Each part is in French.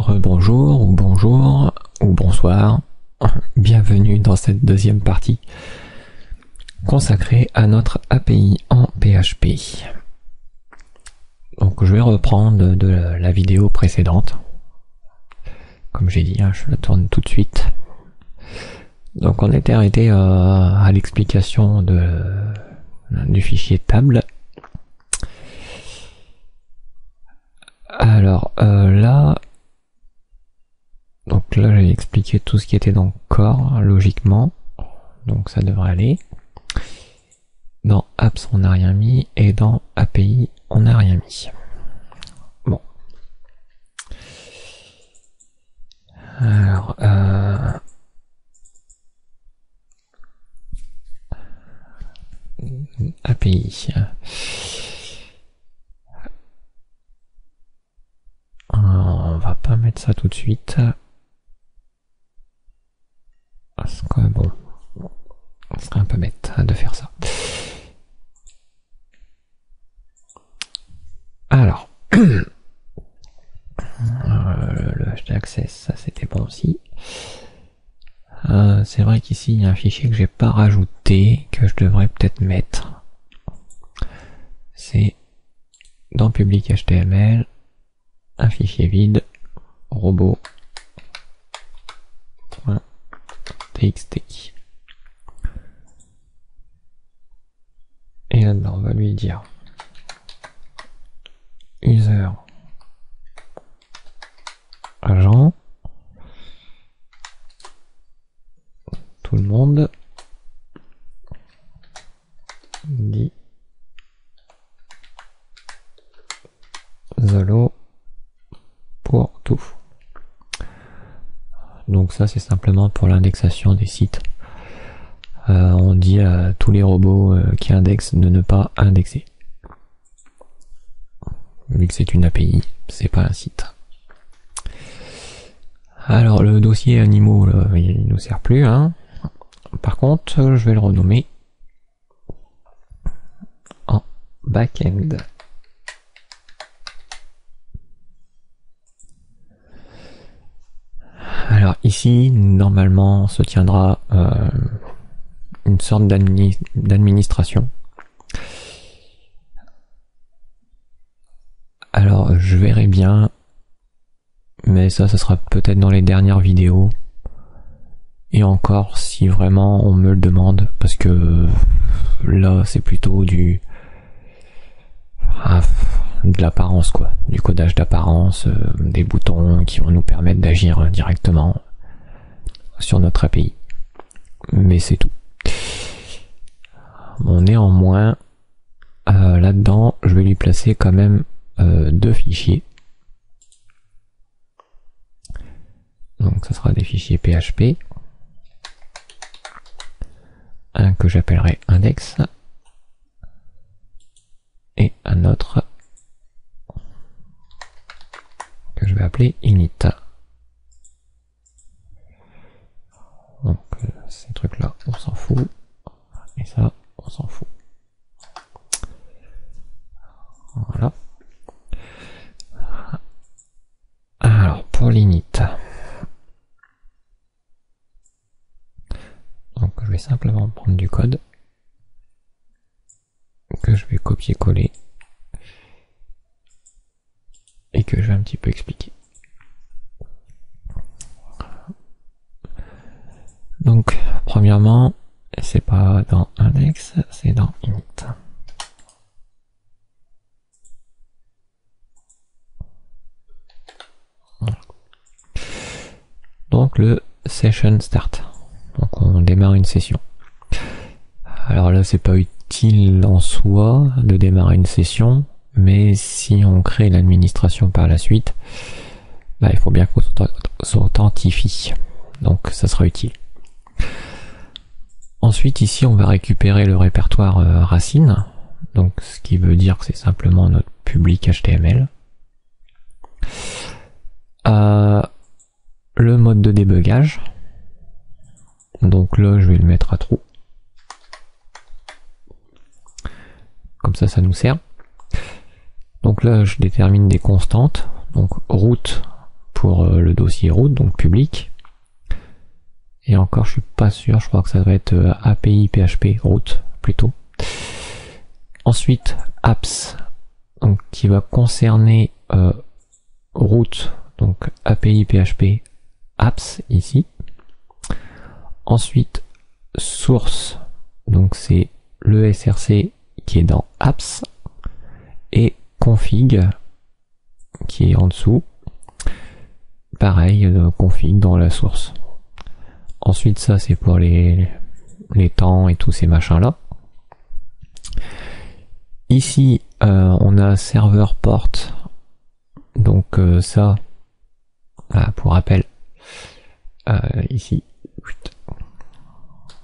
Bonjour ou bonjour ou bonsoir, bienvenue dans cette deuxième partie consacrée à notre API en PHP. Donc je vais reprendre de la vidéo précédente, comme j'ai dit, je la tourne tout de suite. Donc on était arrêté à l'explication du fichier table. Alors là j'ai expliqué tout ce qui était dans core logiquement, donc ça devrait aller. Dans apps on n'a rien mis et dans API on n'a rien mis. Bon. Alors API. On va pas mettre ça tout de suite. Parce que bon, ce serait un peu bête de faire ça. Alors, le HT access, ça c'était bon aussi. C'est vrai qu'ici il y a un fichier que j'ai pas rajouté, que je devrais peut-être mettre. C'est dans public HTML, un fichier vide, robot.txt. Et là-dedans, on va lui dire user agent, tout le monde dit Zolo pour tout. Donc ça c'est simplement pour l'indexation des sites. On dit à tous les robots qui indexent de ne pas indexer. Vu que c'est une API, c'est pas un site. Alors le dossier animaux, là, il nous sert plus. Par contre, je vais le renommer en backend. Alors ici, normalement, se tiendra une sorte d'administration. Alors je verrai bien, mais ça sera peut-être dans les dernières vidéos. Et encore si vraiment on me le demande, parce que là c'est plutôt de l'apparence quoi, du codage d'apparence, des boutons qui vont nous permettre d'agir directement sur notre API. Mais c'est tout. Bon, néanmoins, là-dedans, je vais lui placer quand même deux fichiers. Donc ça sera des fichiers PHP. Un que j'appellerai index et un autre que je vais appeler init. Donc ces trucs là on s'en fout et ça on s'en fout. Voilà. Alors pour l'init, donc je vais simplement prendre du code que je vais copier-coller et que je vais un petit peu expliquer. Donc premièrement, c'est pas dans index, c'est dans init. Voilà. Donc le session start. Donc on démarre une session. Alors là c'est pas utile en soi de démarrer une session, mais si on crée l'administration par la suite, il faut bien qu'on s'authentifie. Donc ça sera utile. Ensuite ici on va récupérer le répertoire racine, donc ce qui veut dire que c'est simplement notre public HTML. Le mode de débugage, donc là je vais le mettre à true. Comme ça, ça nous sert. Donc là je détermine des constantes, donc route pour le dossier route, donc public. Et encore, je suis pas sûr, je crois que ça va être API PHP route plutôt. Ensuite, apps, donc qui va concerner route, donc API PHP apps ici. Ensuite, source, donc c'est le SRC qui est dans apps, et config qui est en dessous. Pareil, config dans la source. Ensuite, ça c'est pour les temps et tous ces machins là. Ici, on a serveur port. Donc ça, pour rappel, ici,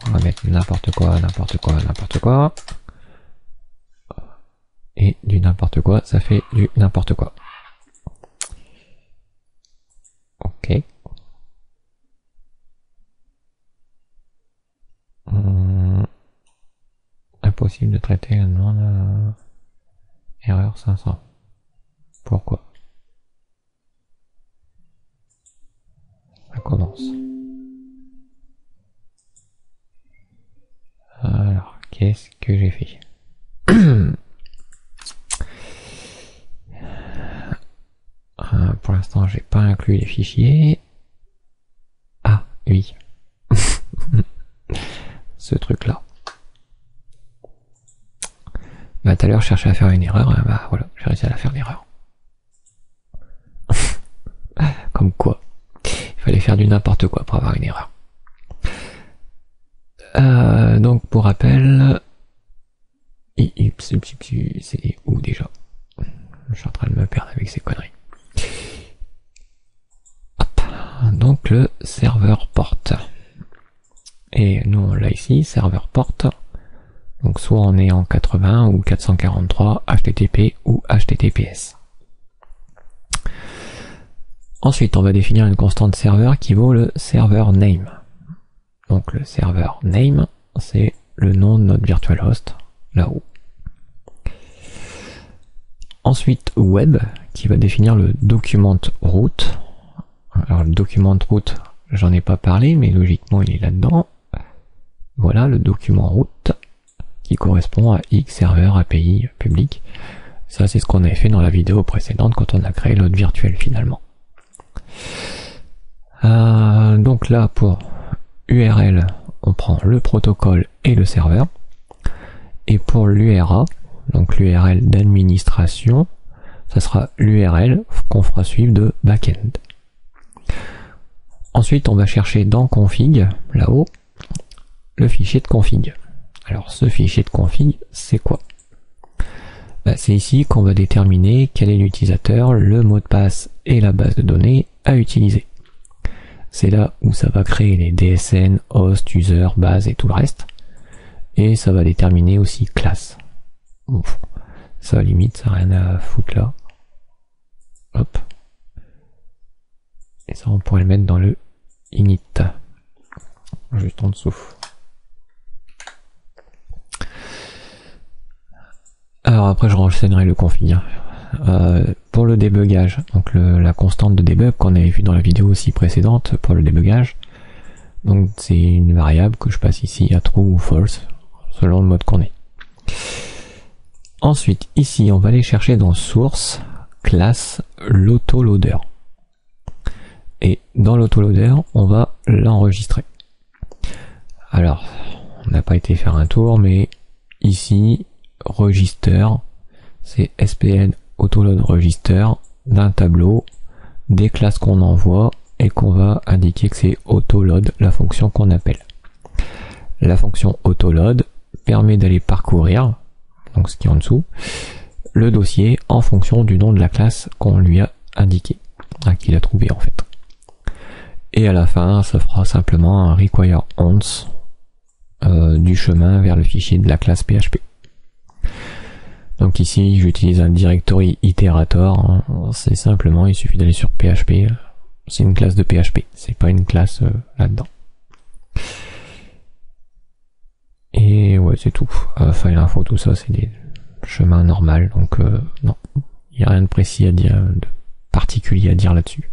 on va mettre n'importe quoi, n'importe quoi, n'importe quoi. Et du n'importe quoi, ça fait du n'importe quoi. Ok. Impossible de traiter la demande erreur 500. Pourquoi? Ça commence. Alors, qu'est-ce que j'ai fait? Pour l'instant, j'ai pas inclus les fichiers. Ah, oui. Ce truc-là. Bah, tout à l'heure, je cherchais à faire une erreur. Bah, voilà, j'ai réussi à la faire l'erreur. Comme quoi. Il fallait faire du n'importe quoi pour avoir une erreur. Donc, pour rappel... C'est où déjà? Je suis en train de me perdre avec ces conneries. Hop. Donc le serveur port. Et nous on l'a ici, serveur port. Donc soit on est en 80 ou 443, HTTP ou HTTPS. Ensuite on va définir une constante serveur qui vaut le serveur name. Donc le serveur name, c'est le nom de notre virtual host, là-haut. Ensuite web, qui va définir le document route. Alors le document route, j'en ai pas parlé, mais logiquement il est là-dedans. Voilà le document route, qui correspond à X serveur API public. Ça c'est ce qu'on avait fait dans la vidéo précédente quand on a créé l'autre virtuel finalement. Donc là pour URL, on prend le protocole et le serveur. Et pour l'URA, donc l'URL d'administration, ça sera l'URL qu'on fera suivre de backend. Ensuite, on va chercher dans config, là-haut, le fichier de config. Alors, ce fichier de config, c'est quoi? C'est ici qu'on va déterminer quel est l'utilisateur, le mot de passe et la base de données à utiliser. C'est là où ça va créer les DSN, host, user, base et tout le reste. Et ça va déterminer aussi classe. Bon, ça limite, ça n'a rien à foutre là. Hop. Et ça on pourrait le mettre dans le init. Juste en dessous. Alors après je renseignerai le config. Pour le débugage, donc la constante de debug qu'on avait vu dans la vidéo aussi précédente pour le débugage. Donc c'est une variable que je passe ici à true ou false, selon le mode qu'on est. Ensuite, ici, on va aller chercher dans source, classe, l'autoloader. Et dans l'autoloader, on va l'enregistrer. Alors, on n'a pas été faire un tour, mais ici, register, c'est SPN autoload register d'un tableau, des classes qu'on envoie et qu'on va indiquer que c'est autoload, la fonction qu'on appelle. La fonction autoload permet d'aller parcourir, donc ce qui est en dessous, le dossier en fonction du nom de la classe qu'on lui a indiqué, qu'il a trouvé en fait. Et à la fin, ça fera simplement un require once du chemin vers le fichier de la classe PHP. Donc ici, j'utilise un directory iterator, hein. C'est simplement, il suffit d'aller sur PHP, c'est une classe de PHP, c'est pas une classe là-dedans. Et ouais, c'est tout. File info, tout ça, c'est des chemins normaux, donc non, il n'y a rien de précis à dire, de particulier à dire là-dessus.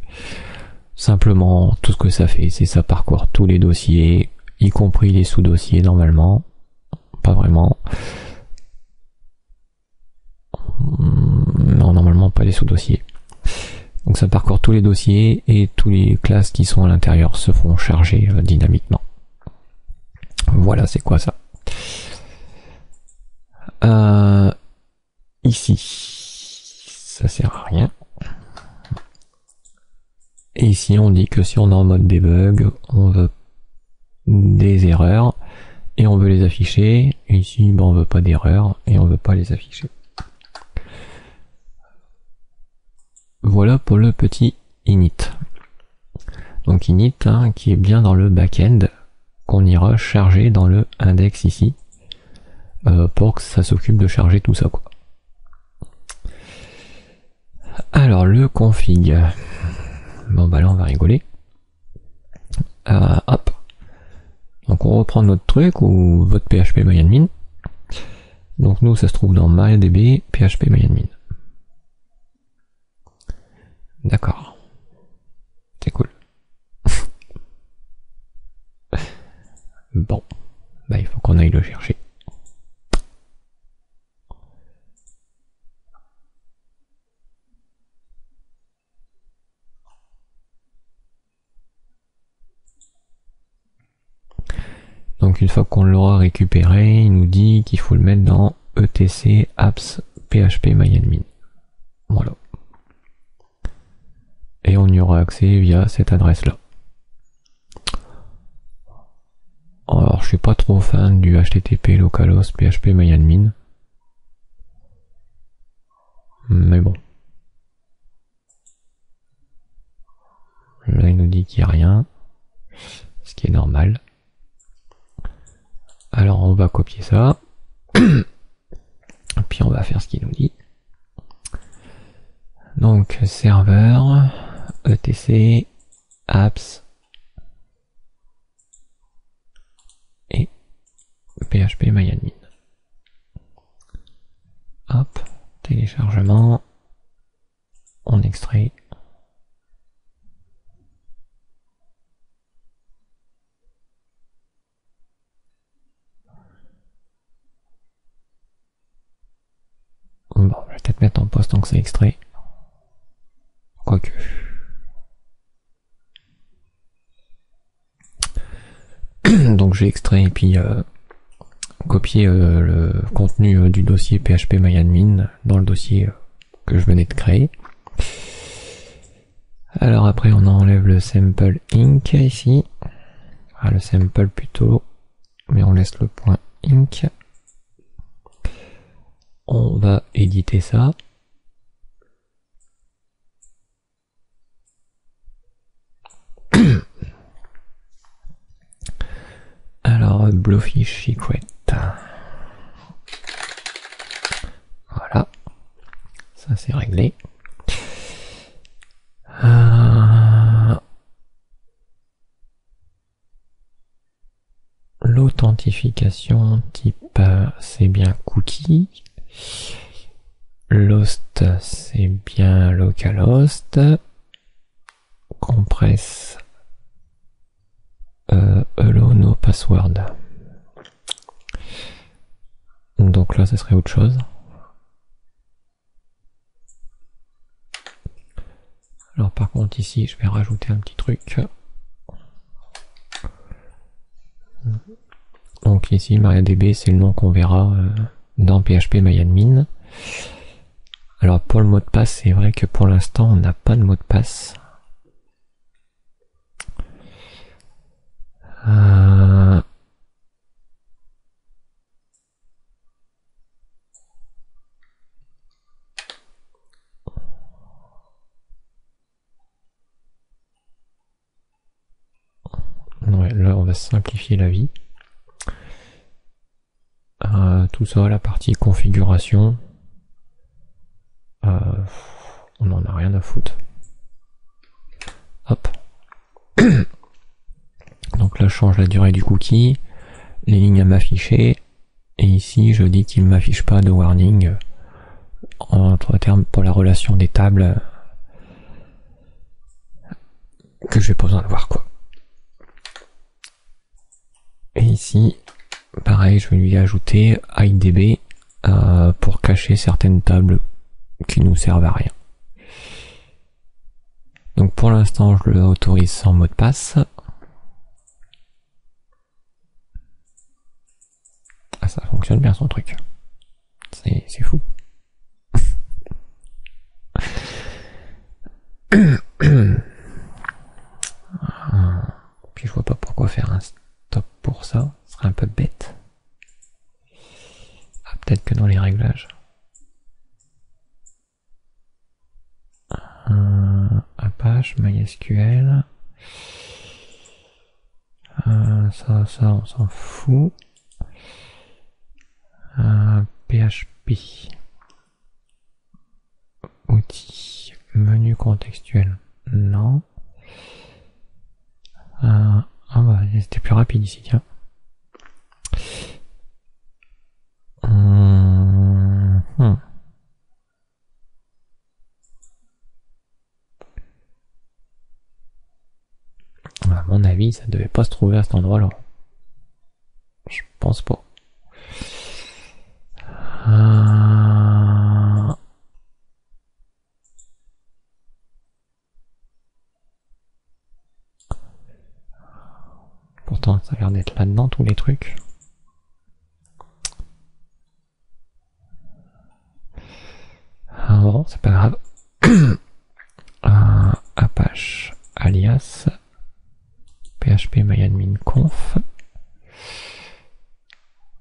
Simplement, tout ce que ça fait, c'est ça parcourt tous les dossiers, y compris les sous-dossiers normalement. Pas vraiment. Non, normalement pas les sous-dossiers. Donc ça parcourt tous les dossiers et tous les classes qui sont à l'intérieur se font charger dynamiquement. Voilà, c'est quoi ça? Ici, ça sert à rien. Et ici, on dit que si on est en mode debug, on veut des erreurs et on veut les afficher. Et ici, ben, on veut pas d'erreurs et on veut pas les afficher. Voilà pour le petit init. Donc init, hein, qui est bien dans le back-end, qu'on ira charger dans le index ici, pour que ça s'occupe de charger tout ça, quoi. Alors le config, bon bah là on va rigoler. Hop. Donc on reprend notre truc ou votre PHP MyAdmin. Donc nous ça se trouve dans MariaDB PHP MyAdmin. D'accord. C'est cool. Bon. Bah il faut qu'on aille le chercher. Donc une fois qu'on l'aura récupéré, il nous dit qu'il faut le mettre dans etc apps php myadmin. Voilà. Et on y aura accès via cette adresse-là. Alors je suis pas trop fan du http localhost php myadmin. Mais bon. Là il nous dit qu'il n'y a rien. Ce qui est normal. Alors on va copier ça. Puis on va faire ce qu'il nous dit. Donc serveur etc apps et php myadmin. Hop, téléchargement, on extrait. Bon, je vais peut-être mettre en pause tant que c'est extrait. Quoique. Donc j'ai extrait et puis copié le contenu du dossier PHP MyAdmin dans le dossier que je venais de créer. Alors après on enlève le sample inc ici. Ah, le sample plutôt, mais on laisse le point inc. On va éditer ça. Alors, Blowfish Secret. Voilà. Ça c'est réglé. L'authentification type c'est bien cookie. L'host c'est bien localhost. Compress allow no password. Donc là ça serait autre chose. Alors par contre ici je vais rajouter un petit truc. Donc ici MariaDB c'est le nom qu'on verra dans PHP MyAdmin. Alors pour le mot de passe c'est vrai que pour l'instant on n'a pas de mot de passe. Ouais, là on va simplifier la vie. Tout ça, la partie configuration, on en a rien à foutre. Hop. Donc là je change la durée du cookie, les lignes à m'afficher, et ici je dis qu'il ne m'affiche pas de warning entre termes pour la relation des tables que j'ai pas besoin de voir quoi. Et ici, pareil, je vais lui ajouter IDB pour cacher certaines tables qui nous servent à rien. Donc pour l'instant, je le autorise sans mot de passe. Ah, ça fonctionne bien son truc. C'est fou. Puis je vois pas pourquoi faire un stop pour ça. Ce serait un peu bête. Ah, peut-être que dans les réglages. Apache, MySQL. Ça, on s'en fout. PHP. Outils. Menu contextuel. Non. Ah bah c'était plus rapide ici, tiens. À mon avis, ça devait pas se trouver à cet endroit-là. Je pense pas. Pourtant, ça a l'air d'être là-dedans, tous les trucs. Ah bon, c'est pas grave. Apache alias PHP myadmin conf.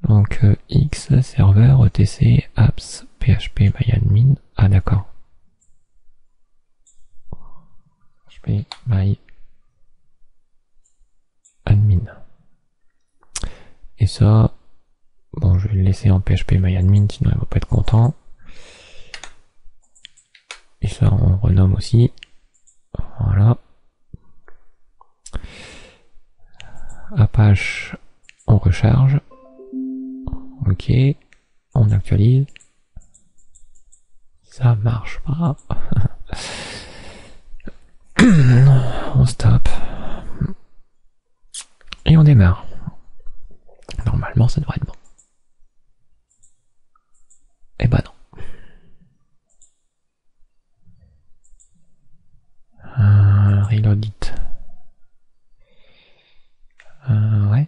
Donc X serveur etc apps PHP myadmin. Ah d'accord. PHP myadmin. Et ça, bon, je vais le laisser en PHP myadmin, sinon il va pas être content. Et ça, on renomme aussi. Voilà. Apache, on recharge. Ok. On actualise. Ça marche pas. On stop. Et on démarre. Normalement, ça devrait être bon. Eh ben non. Reload it. Ouais.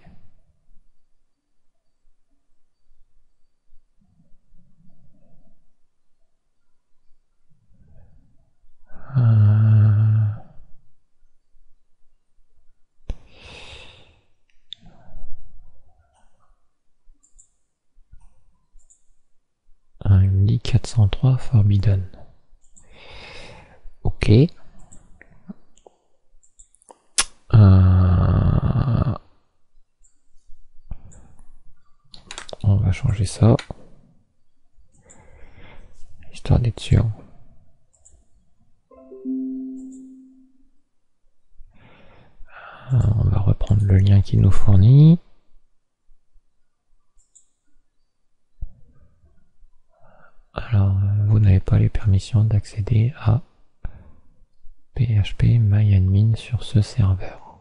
Il me dit 403 forbidden. Ok. On va changer ça. Histoire d'être sûr. On va reprendre le lien qu'il nous fournit. Alors, vous n'avez pas les permissions d'accéder à PHP myadmin sur ce serveur.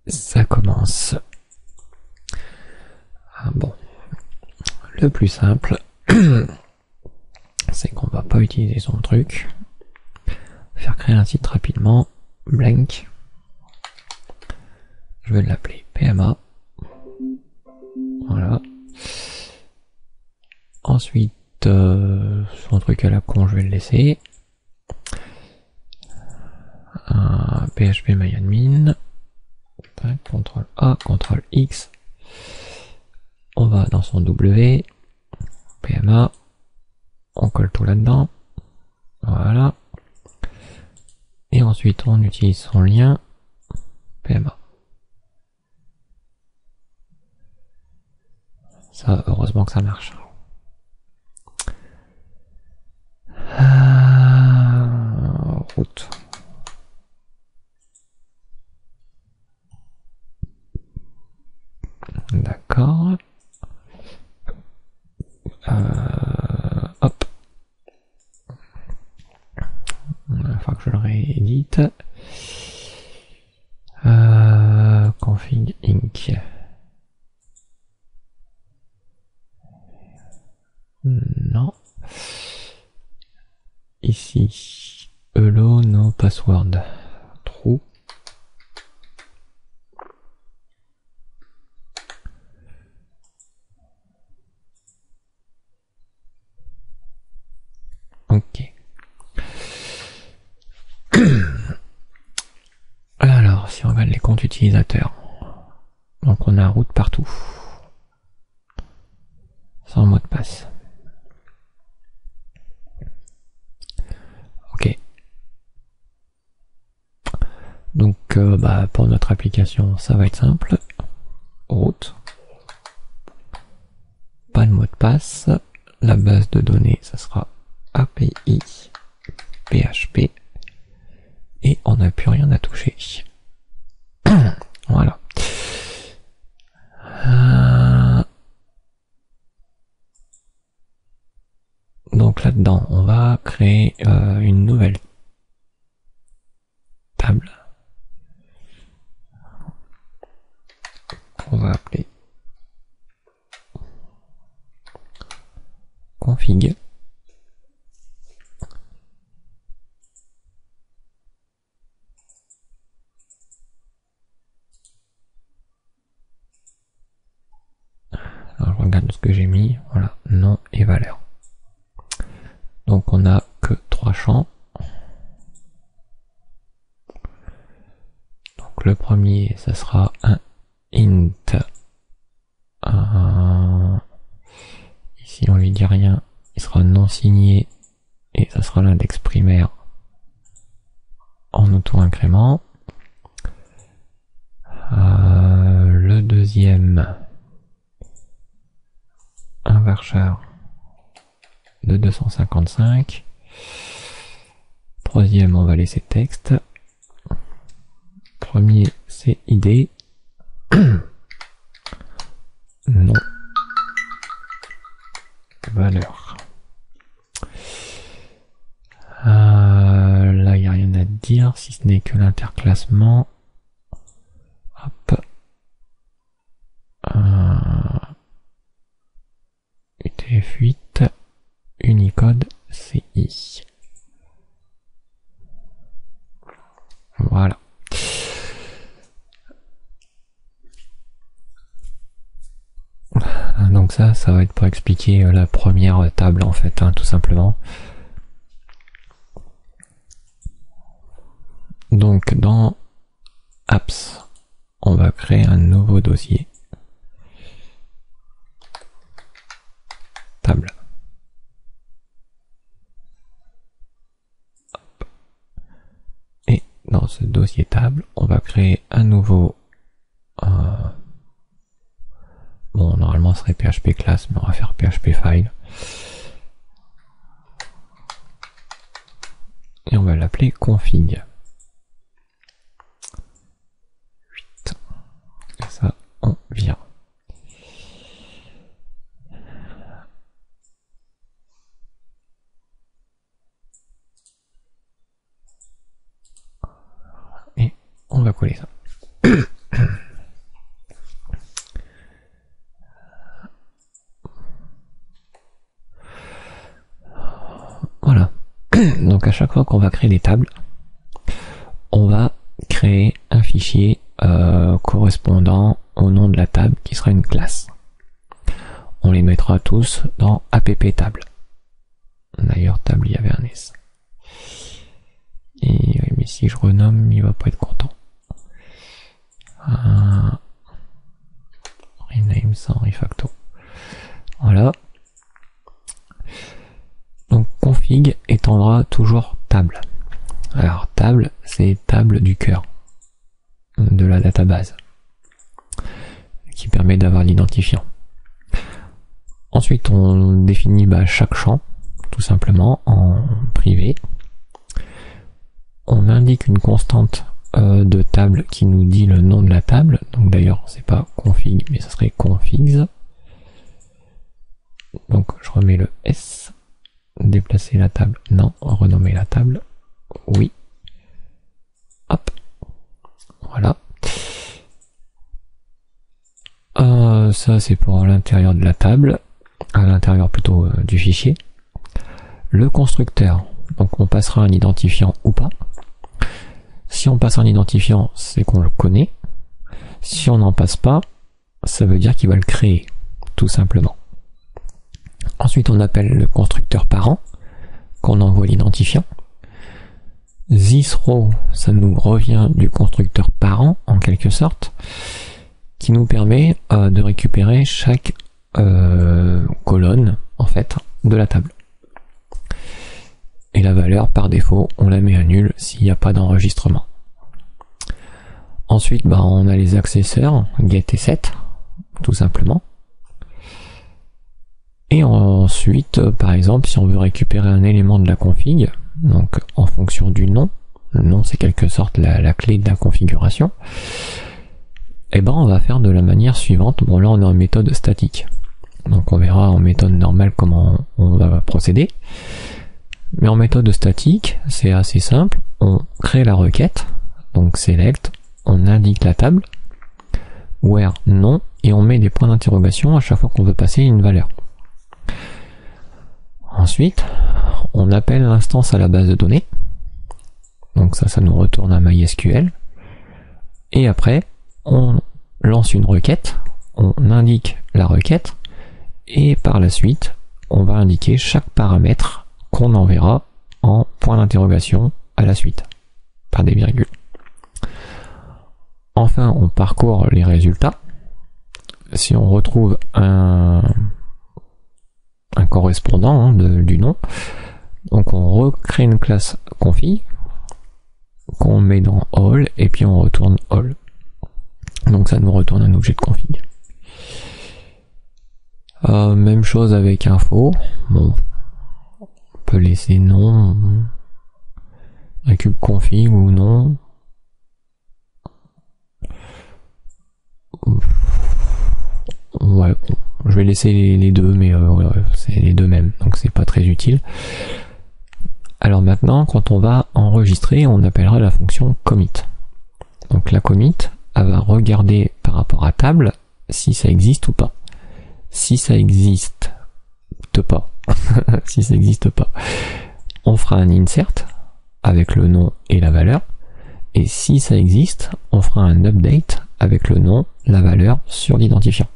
Ça commence. Ah bon. Le plus simple, c'est qu'on va pas utiliser son truc. Faire créer un site rapidement. Blank. Je vais l'appeler PMA. Voilà. Ensuite, son truc à la con, je vais le laisser. PHP myadmin. CTRL A, CTRL X. On va dans son W. PMA. On colle tout là-dedans. Voilà. Et ensuite, on utilise son lien. PMA. Ça, heureusement que ça marche. Route. D'accord. Hop. va falloir que je le réédite. Config Inc. Non. Ici, hello, no password. True. Ok. Alors, si on regarde les comptes utilisateurs, donc on a root partout, sans mot de passe. Ok. Donc, pour notre application, ça va être simple. Root. Pas de mot de passe. La base de données, ça sera API PHP. Et on n'a plus rien à toucher. Voilà. Donc là-dedans, on va créer une nouvelle table. On va appeler config. Alors je regarde ce que j'ai mis, voilà, nom et valeur. Donc on a que 3 champs. Donc le premier, ça sera un int. Ici on lui dit rien, il sera non signé et ça sera l'index primaire en auto-incrément. Le deuxième, un varchar de 255. Troisième, on va laisser texte. Premier, c'est ID. Nom. Valeur. Là, il n'y a rien à dire, si ce n'est que l'interclassement. Hop. UTF-8, Unicode CI. Voilà. Donc ça va être pour expliquer la première table en fait, hein, tout simplement. Donc dans Apps, on va créer un nouveau dossier. Table. Hop. Et dans ce dossier table, on va créer un nouveau... bon, normalement ce serait PHP class, mais on va faire PHP file. Et on va l'appeler config. 8. Et ça, on vient. Et on va coller ça. Voilà. Donc à chaque fois qu'on va créer des tables, on va créer un fichier correspondant au nom de la table qui sera une classe. On les mettra tous dans app table. D'ailleurs table il y avait un S. Et mais si je renomme, il va pas être content. Rename sans refacto. Voilà. Donc config étendra toujours table. Alors table, c'est table du cœur de la database qui permet d'avoir l'identifiant. Ensuite on définit chaque champ tout simplement en privé. On indique une constante de table qui nous dit le nom de la table. Donc d'ailleurs c'est pas config mais ça serait configs. Donc je remets le S. Déplacer la table, non, renommer la table. Oui. Hop. Voilà. Ça c'est pour l'intérieur de la table, à l'intérieur plutôt du fichier. Le constructeur, donc on passera un identifiant ou pas. Si on passe un identifiant, c'est qu'on le connaît. Si on n'en passe pas, ça veut dire qu'il va le créer, tout simplement. Ensuite on appelle le constructeur parent, qu'on envoie l'identifiant. ThisRow, ça nous revient du constructeur parent, en quelque sorte, qui nous permet de récupérer chaque colonne, en fait, de la table. Et la valeur, par défaut, on la met à nul s'il n'y a pas d'enregistrement. Ensuite, on a les accesseurs, get et set, tout simplement. Et ensuite, par exemple, si on veut récupérer un élément de la config, donc en fonction du nom, le nom c'est quelque sorte la clé de la configuration, et on va faire de la manière suivante. Bon, là on est en méthode statique, donc on verra en méthode normale comment on va procéder. Mais en méthode statique, c'est assez simple. On crée la requête, donc select, on indique la table, where non, et on met des points d'interrogation à chaque fois qu'on veut passer une valeur. Ensuite, on appelle l'instance à la base de données. Donc ça nous retourne un MySQL. Et après, on lance une requête, on indique la requête, et par la suite, on va indiquer chaque paramètre qu'on enverra en point d'interrogation à la suite, par des virgules. Enfin, on parcourt les résultats. Si on retrouve un correspondant du nom, donc on recrée une classe config qu'on met dans all et puis on retourne all. Donc ça nous retourne un objet de config. Même chose avec info. Bon, on peut laisser non, récup config ou non. Ouais, bon, je vais laisser les deux, mais c'est les deux mêmes, donc c'est pas très utile. Alors maintenant, quand on va enregistrer, on appellera la fonction commit. Donc la commit, elle va regarder par rapport à table si ça existe ou pas. Si ça existe pas, si ça existe pas, on fera un insert avec le nom et la valeur. Et si ça existe, on fera un update avec le nom, la valeur sur l'identifiant.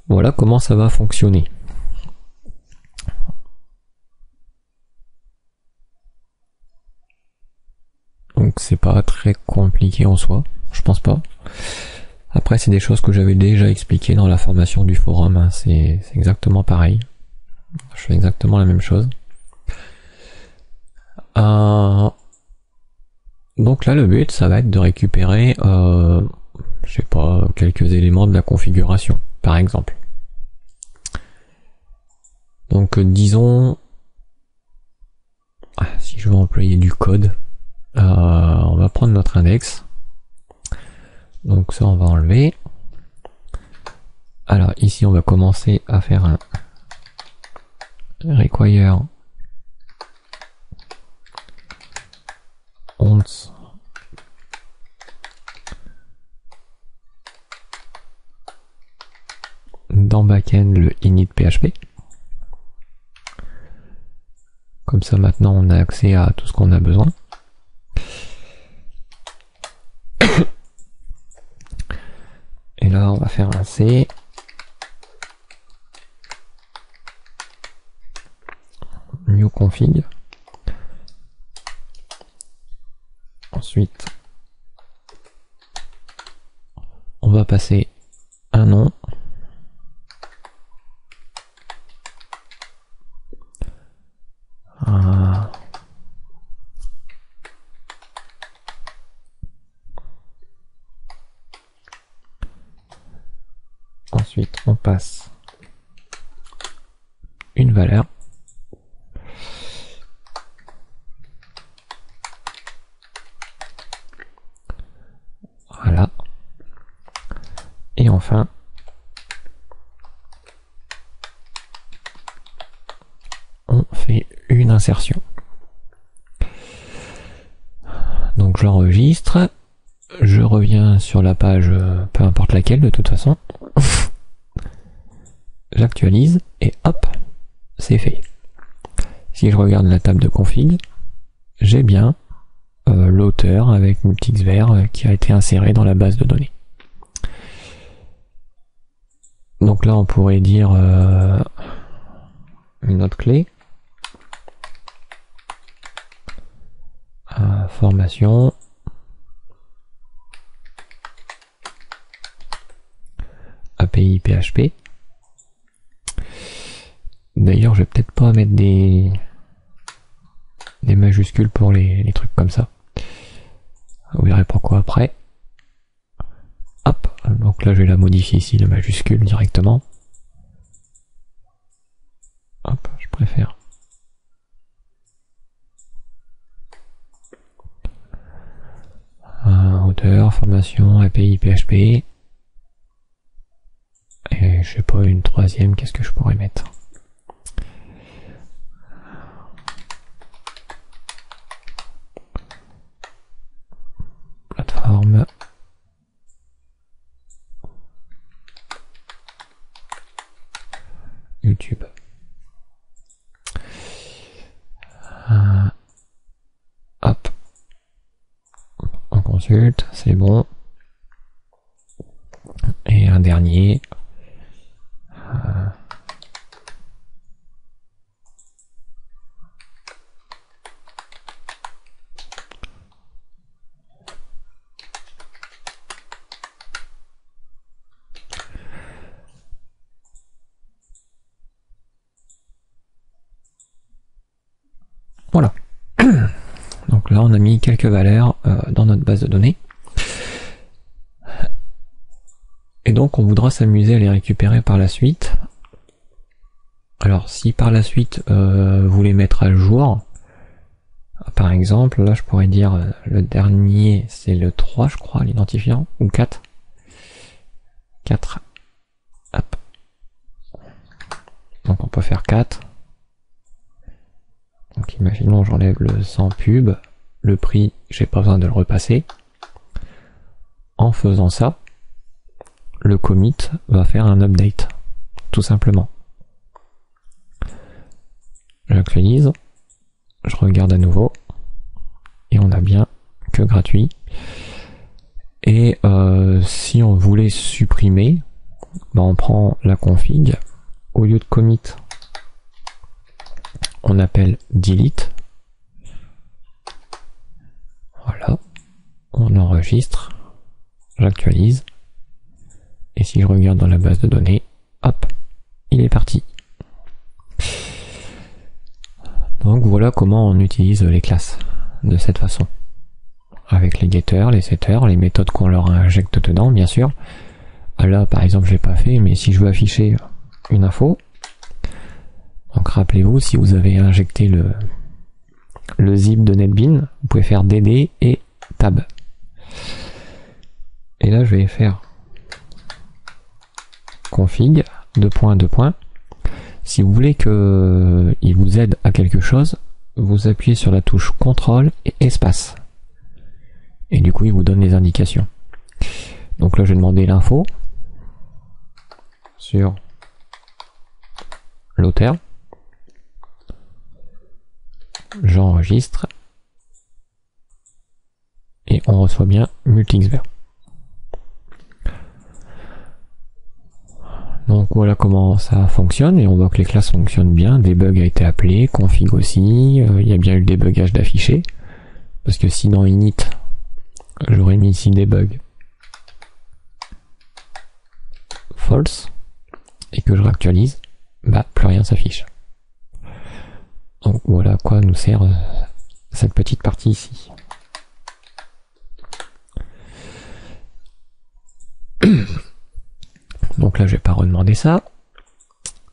Voilà comment ça va fonctionner. Donc c'est pas très compliqué en soi, je pense pas. Après c'est des choses que j'avais déjà expliquées dans la formation du forum, hein. C'est exactement pareil. Je fais exactement la même chose. Donc là le but ça va être de récupérer je sais pas, quelques éléments de la configuration, par exemple. Donc disons, si je veux employer du code, on va prendre notre index. Donc ça on va enlever. Alors ici on va commencer à faire un require once dans backend le init PHP. Comme ça maintenant on a accès à tout ce qu'on a besoin. Et là on va faire un C. New config. Ensuite on va passer un nom. Ensuite, on passe une valeur. Voilà. Et enfin, on fait une insertion. j'enregistre, je reviens sur la page, peu importe laquelle de toute façon, j'actualise et hop, c'est fait. Si je regarde la table de config, j'ai bien l'auteur avec multixver qui a été inséré dans la base de données. Donc là on pourrait dire une autre clé, formation, API PHP. D'ailleurs je vais peut-être pas mettre des majuscules pour les trucs comme ça. Vous verrez pourquoi après. Hop, donc là je vais la modifier ici, la majuscule directement. Hop, je préfère. Auteur, formation, API PHP. Et je sais pas, une troisième, qu'est-ce que je pourrais mettre? Plateforme. YouTube. Hop. On consulte, c'est bon. Et un dernier. Voilà. Donc là on a mis quelques valeurs dans notre base de données. Et donc on voudra s'amuser à les récupérer par la suite. Alors si par la suite vous les mettre à jour, par exemple, là je pourrais dire le dernier c'est le 3 je crois, l'identifiant, ou 4. 4. Hop. Donc on peut faire 4. Donc imaginons j'enlève le sans pub, le prix j'ai pas besoin de le repasser. En faisant ça, le commit va faire un update, tout simplement. J'actualise, je regarde à nouveau, et on a bien que gratuit. Et si on voulait supprimer, ben on prend la config, au lieu de commit, on appelle delete. Voilà, on enregistre, j'actualise, et si je regarde dans la base de données, hop, il est parti. Donc voilà comment on utilise les classes de cette façon. Avec les getters, les setters, les méthodes qu'on leur injecte dedans, bien sûr. Là, par exemple, je l'ai pas fait, mais si je veux afficher une info, donc rappelez-vous, si vous avez injecté le zip de NetBeans, vous pouvez faire dd et tab. Et là, je vais faire config, : si vous voulez qu'il vous aide à quelque chose, vous appuyez sur la touche CTRL et espace. Et du coup, il vous donne les indications. Donc là, je vais demander l'info sur l'auteur. J'enregistre. Et on reçoit bien multixver. Donc voilà comment ça fonctionne, et on voit que les classes fonctionnent bien. Debug a été appelé, config aussi, il y a bien eu le débugage d'afficher, parce que si dans init j'aurais mis ici debug false et que je réactualise, bah plus rien s'affiche. Donc voilà à quoi nous sert cette petite partie ici. Donc là je vais pas redemander ça.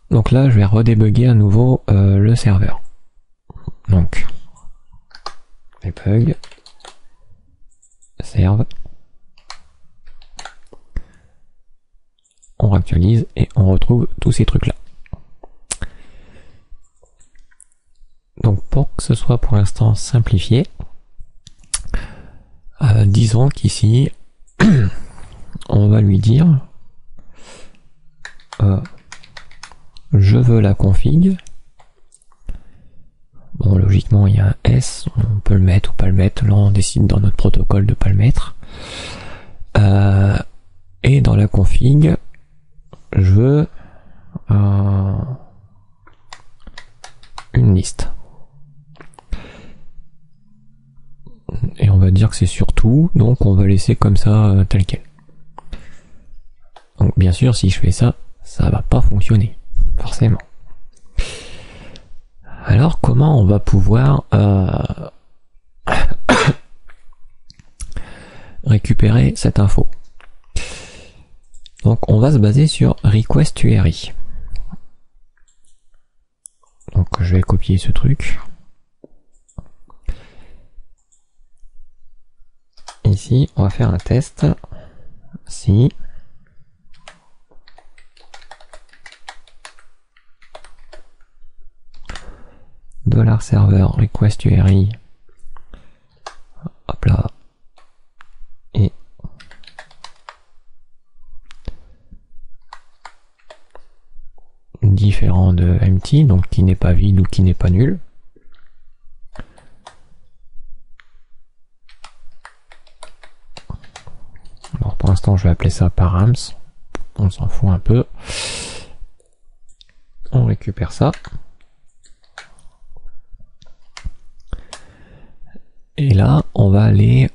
Donc là je vais redébugger à nouveau le serveur. Donc debug serve, on réactualise et on retrouve tous ces trucs là. Donc pour que ce soit pour l'instant simplifié, disons qu'ici, on va lui dire je veux la config. Bon, logiquement, il y a un S, on peut le mettre ou pas le mettre. Là, on décide dans notre protocole de pas le mettre. Et dans la config, je veux une liste. Et on va dire que c'est surtout, donc on va laisser comme ça tel quel. Donc bien sûr, si je fais ça, ça va pas fonctionner, forcément. Alors comment on va pouvoir récupérer cette info? Donc on va se baser sur request URI. Donc je vais copier ce truc. Ici, on va faire un test. Si $serveur request URI, hop là, et différent de empty, donc qui n'est pas vide ou qui n'est pas nul. Alors pour l'instant je vais appeler ça params, on s'en fout un peu. On récupère ça. Et là, on va aller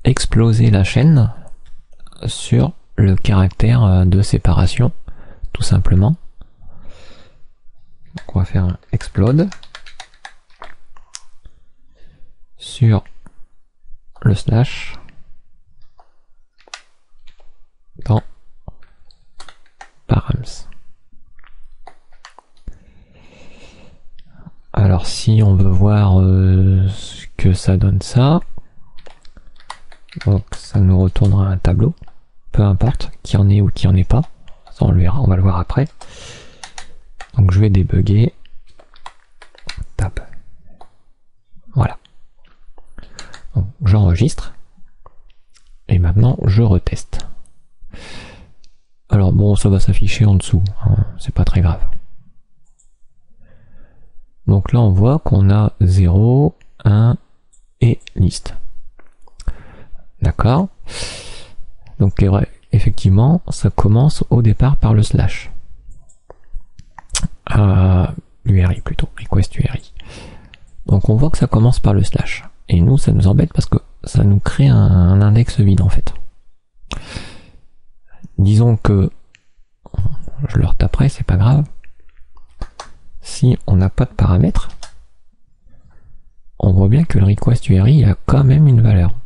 exploser la chaîne sur le caractère de séparation, tout simplement. Donc on va faire un explode sur le slash dans params. Alors si on veut voir ce que ça donne ça, donc ça nous retournera un tableau, peu importe qui en est ou qui en est pas, ça on le verra, on va le voir après. Donc je vais débugger, tab, voilà. Donc j'enregistre et maintenant je reteste. Alors bon, ça va s'afficher en dessous, hein, c'est pas très grave. Donc là on voit qu'on a 0, 1 et liste. D'accord. Donc effectivement ça commence au départ par le slash. URI plutôt, request URI. Donc on voit que ça commence par le slash. Et nous ça nous embête parce que ça nous crée un index vide en fait. Disons que je le retaperai, c'est pas grave. Si on n'a pas de paramètres, on voit bien que le request URI a quand même une valeur.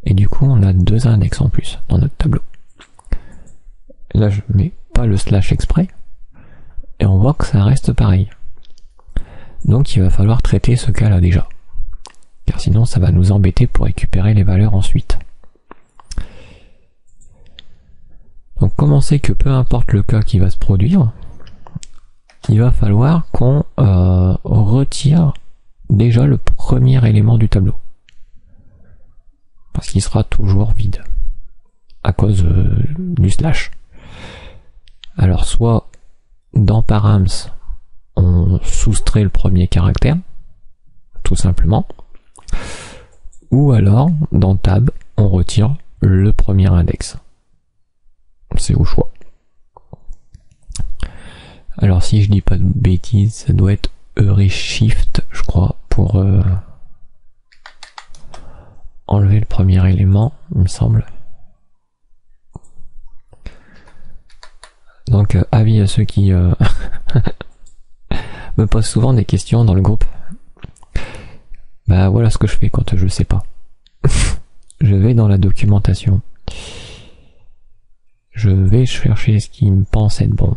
Et du coup, on a 2 index en plus dans notre tableau. Là, je mets pas le slash exprès, et on voit que ça reste pareil. Donc, il va falloir traiter ce cas-là déjà. Car sinon, ça va nous embêter pour récupérer les valeurs ensuite. Donc, comme on sait que peu importe le cas qui va se produire, il va falloir qu'on retire déjà le premier élément du tableau. Parce qu'il sera toujours vide. À cause du slash. Alors soit dans params, on soustrait le premier caractère, tout simplement. Ou alors, dans tab, on retire le premier index. C'est au choix. Alors si je dis pas de bêtises, ça doit être Shift, je crois, pour enlever le premier élément, il me semble. Donc avis à ceux qui me posent souvent des questions dans le groupe. Bah voilà ce que je fais quand je sais pas. Je vais dans la documentation. Je vais chercher ce qui me pense être bon.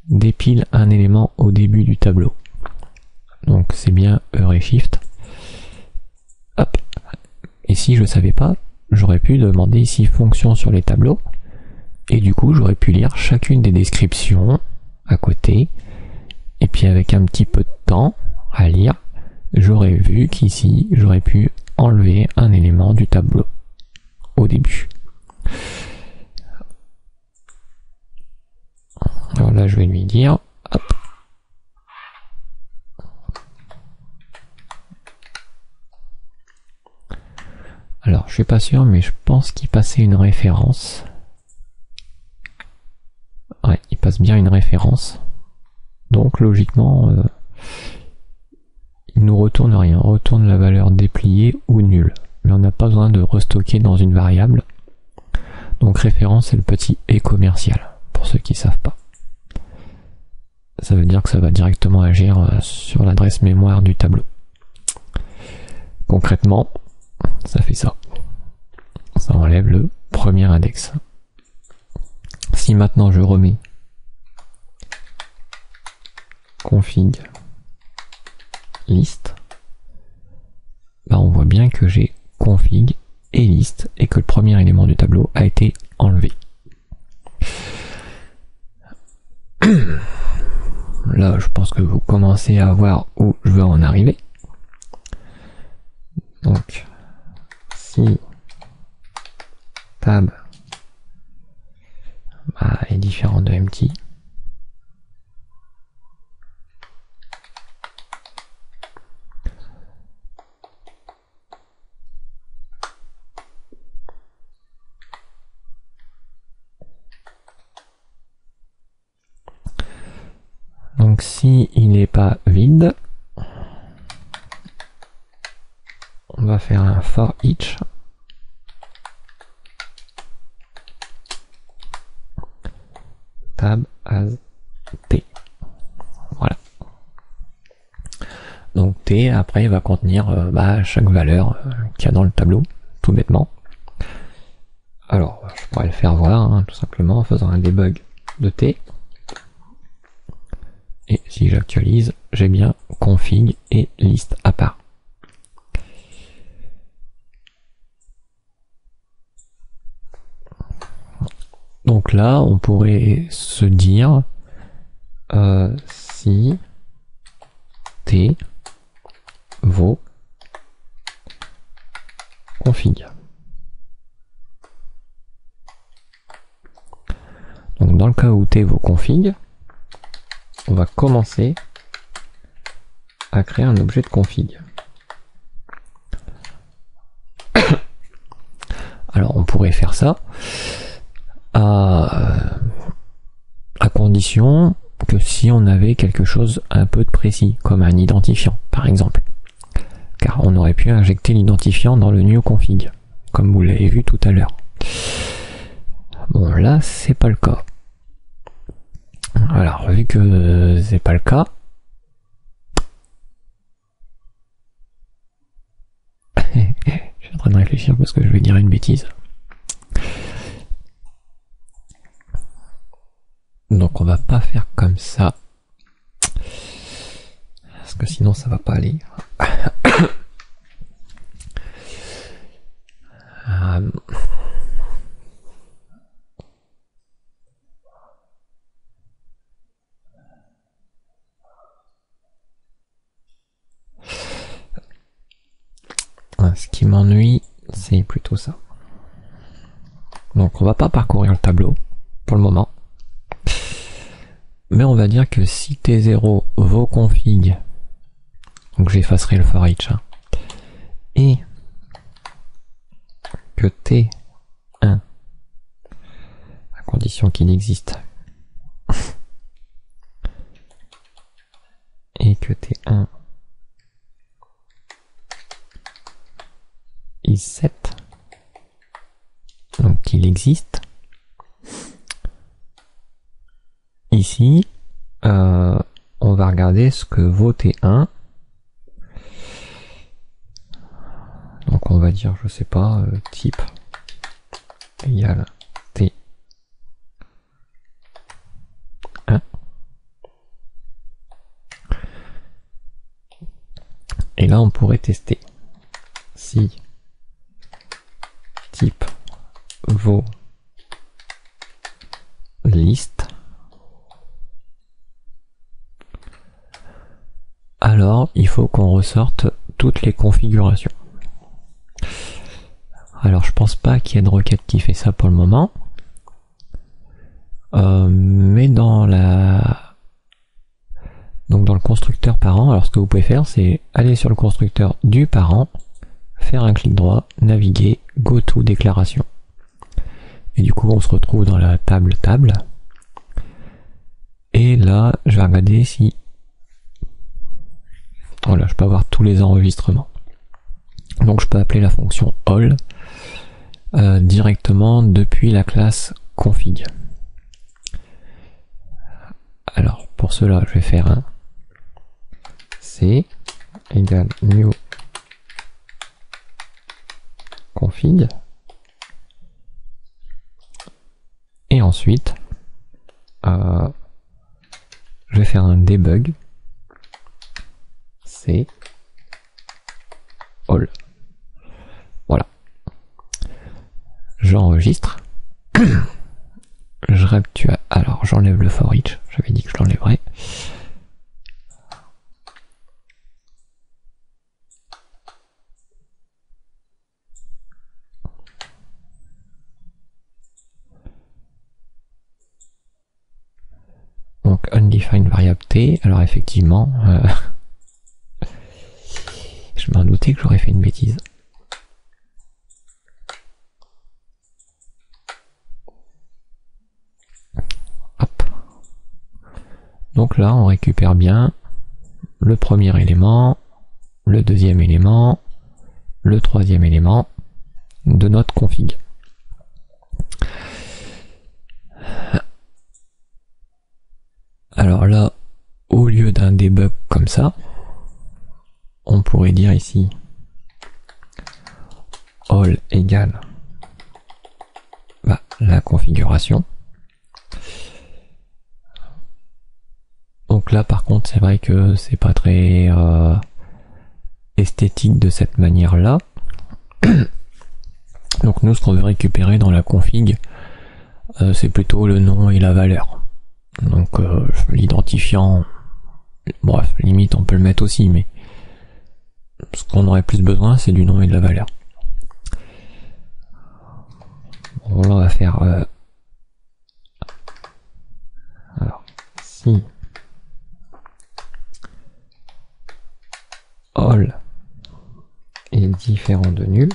Dépile un élément au début du tableau. Donc c'est bien Shift. Hop. Et si je savais pas, j'aurais pu demander ici fonction sur les tableaux. Et du coup j'aurais pu lire chacune des descriptions à côté. Et puis avec un petit peu de temps à lire, j'aurais vu qu'ici j'aurais pu enlever un élément du tableau au début. Alors là, je vais lui dire, hop. Alors, je suis pas sûr, mais je pense qu'il passait une référence. Ouais, il passe bien une référence. Donc, logiquement, il nous retourne rien. On retourne la valeur dépliée ou nulle. Mais on n'a pas besoin de restocker dans une variable. Donc, référence, c'est le petit et commercial, pour ceux qui ne savent pas. Ça veut dire que ça va directement agir sur l'adresse mémoire du tableau. Concrètement, ça fait ça. Ça enlève le premier index. Si maintenant je remets config list, bah on voit bien que j'ai config et liste et que le premier élément du tableau a été enlevé. Là, je pense que vous commencez à voir où je veux en arriver. Donc, si tab est différent de empty, donc si il n'est pas vide, on va faire un for each tab as t. Voilà. Donc t après va contenir chaque valeur qu'il y a dans le tableau, tout bêtement. Alors je pourrais le faire voir tout simplement en faisant un debug de t. Et si j'actualise, j'ai bien config et liste à part. Donc là, on pourrait se dire si t vaut config. Donc dans le cas où t vaut config, on va commencer à créer un objet de config. Alors on pourrait faire ça à condition que si on avait quelque chose un peu de précis, comme un identifiant par exemple. Car on aurait pu injecter l'identifiant dans le new config, comme vous l'avez vu tout à l'heure. Bon là c'est pas le cas. Alors vu que c'est pas le cas, je suis en train de réfléchir parce que je vais dire une bêtise. Donc on va pas faire comme ça, parce que sinon ça va pas aller. Ce qui m'ennuie, c'est plutôt ça. Donc on va pas parcourir le tableau pour le moment. Mais on va dire que si t0 vaut config, donc j'effacerai le for each, et que t1, à condition qu'il existe, et que t1 is set, donc qu'il existe, ici, on va regarder ce que vaut t1. Donc on va dire, je sais pas, type égale t1. Et là on pourrait tester si type vaut liste, alors il faut qu'on ressorte toutes les configurations. Alors je pense pas qu'il y ait de requête qui fait ça pour le moment. Mais dans le constructeur parent, alors ce que vous pouvez faire, c'est aller sur le constructeur du parent, faire un clic droit, naviguer, go to déclaration. Et du coup, on se retrouve dans la table. Et là, je vais regarder si... Voilà, je peux avoir tous les enregistrements. Donc je peux appeler la fonction all directement depuis la classe config. Alors pour cela, je vais faire un c égale new config. Et ensuite, je vais faire un debug c all. Voilà. J'enregistre. Je réactualise. Alors j'enlève le for each. J'avais dit que je l'enlèverais. Donc undefined variable t. Alors effectivement, je m'en doutais que j'aurais fait une bêtise. Hop. Donc là, on récupère bien le premier élément, le deuxième élément, le troisième élément de notre config. Alors là, au lieu d'un debug comme ça, on pourrait dire ici all égale la configuration. Donc là par contre c'est vrai que c'est pas très esthétique de cette manière là. Donc nous ce qu'on veut récupérer dans la config c'est plutôt le nom et la valeur. Donc l'identifiant, bref, limite on peut le mettre aussi, mais ce qu'on aurait plus besoin c'est du nom et de la valeur. Bon, là on va faire alors si all est différent de nul.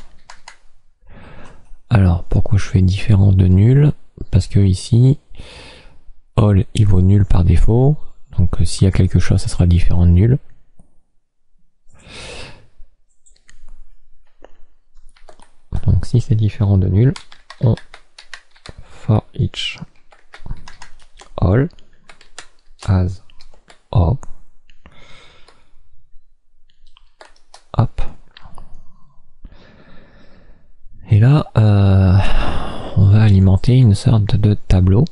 Alors pourquoi je fais différent de nul? Parce que ici all il vaut nul par défaut, donc s'il y a quelque chose ça sera différent de nul. Donc si c'est différent de nul, on for each all as hop. Et là on va alimenter une sorte de tableau.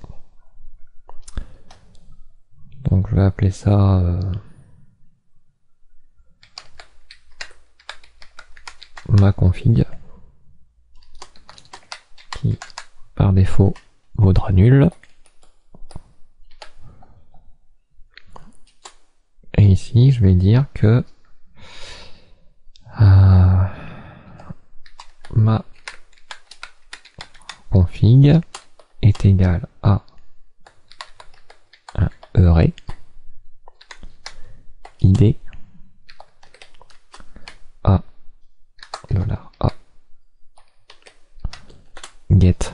Donc je vais appeler ça ma config, qui par défaut vaudra nul. Et ici je vais dire que ma config est égal à un array id a $a get.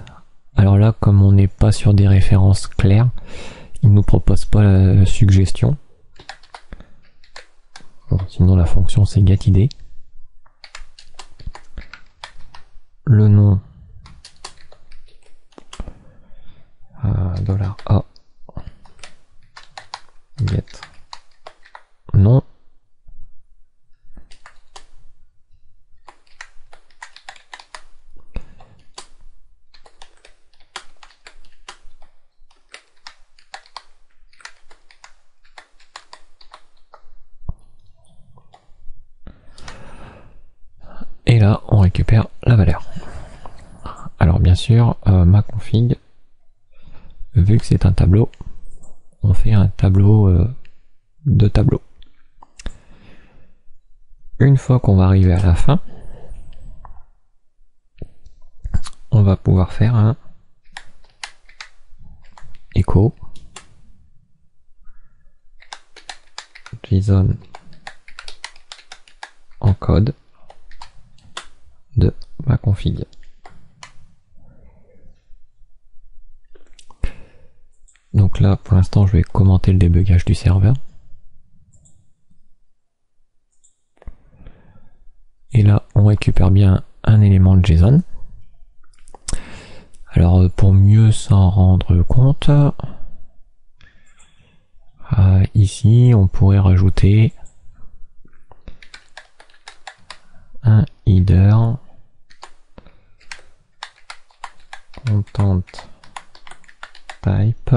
Alors là, comme on n'est pas sur des références claires, il nous propose pas la suggestion. Bon, sinon la fonction c'est getID. Le nom $a get nom. Et là on récupère la valeur. Alors bien sûr ma config, vu que c'est un tableau, on fait un tableau de tableau. Une fois qu'on va arriver à la fin, va pouvoir faire un echo JSON en code de ma config. Donc là, pour l'instant, je vais commenter le débugage du serveur. Et là, on récupère bien un élément de JSON. Alors, pour mieux s'en rendre compte, ici, on pourrait rajouter un header content type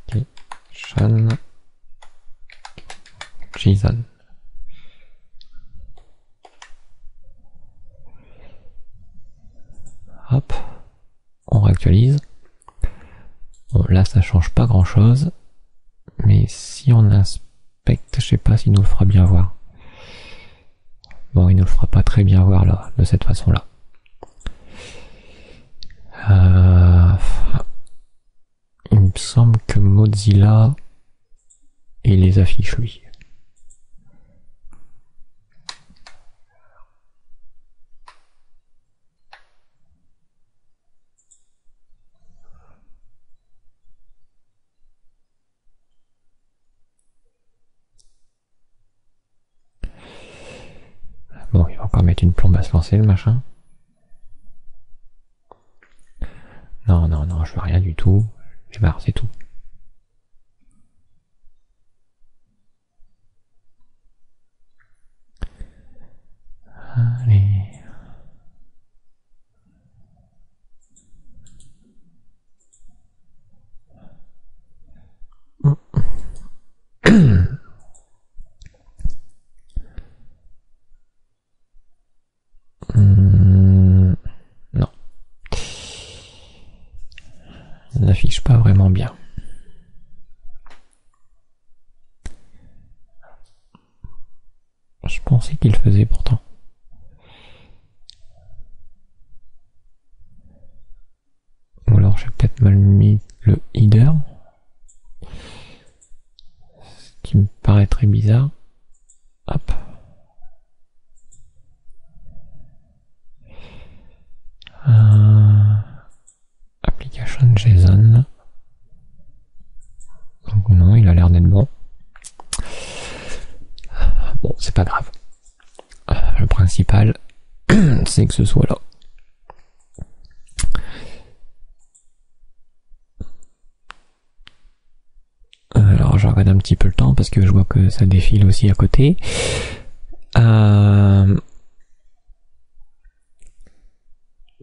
application JSON. Hop, on réactualise. Bon, là ça change pas grand chose, mais si on inspecte, je sais pas s'il nous le fera bien voir. Bon, il nous le fera pas très bien voir là, de cette façon là. Il me semble que Mozilla il les affiche lui. Bon, il va encore mettre une plombe à se lancer le machin. Non, non, non, je veux rien du tout. Je barre, c'est tout. Allez. Non. Il n'affiche pas vraiment bien. Je pensais qu'il faisait pourtant. Ou alors j'ai peut-être mal mis le header. Ce qui me paraît très bizarre. Hop. Application JSON. Donc non, il a l'air d'être bon. Bon, c'est pas grave. Le principal, c'est que ce soit là. Alors je regarde un petit peu le temps parce que je vois que ça défile aussi à côté.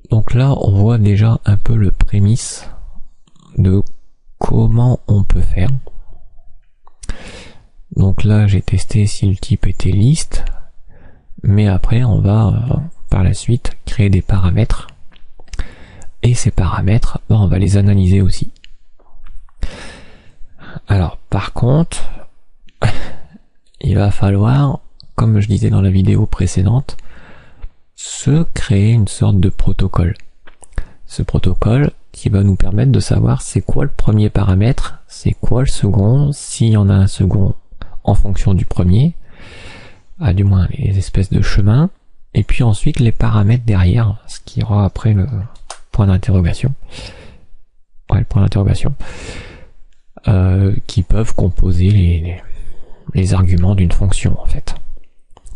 Donc là on voit déjà un peu le prémisse de comment on peut faire. Donc là j'ai testé si le type était list, mais après on va par la suite créer des paramètres, et ces paramètres on va les analyser aussi. Alors par contre il va falloir, comme je disais dans la vidéo précédente, se créer une sorte de protocole. Ce protocole qui va nous permettre de savoir c'est quoi le premier paramètre, c'est quoi le second, s'il y en a un second en fonction du premier, du moins les espèces de chemins, et puis ensuite les paramètres derrière, ce qui aura après le point d'interrogation. Ouais, le point d'interrogation. Qui peuvent composer les arguments d'une fonction en fait,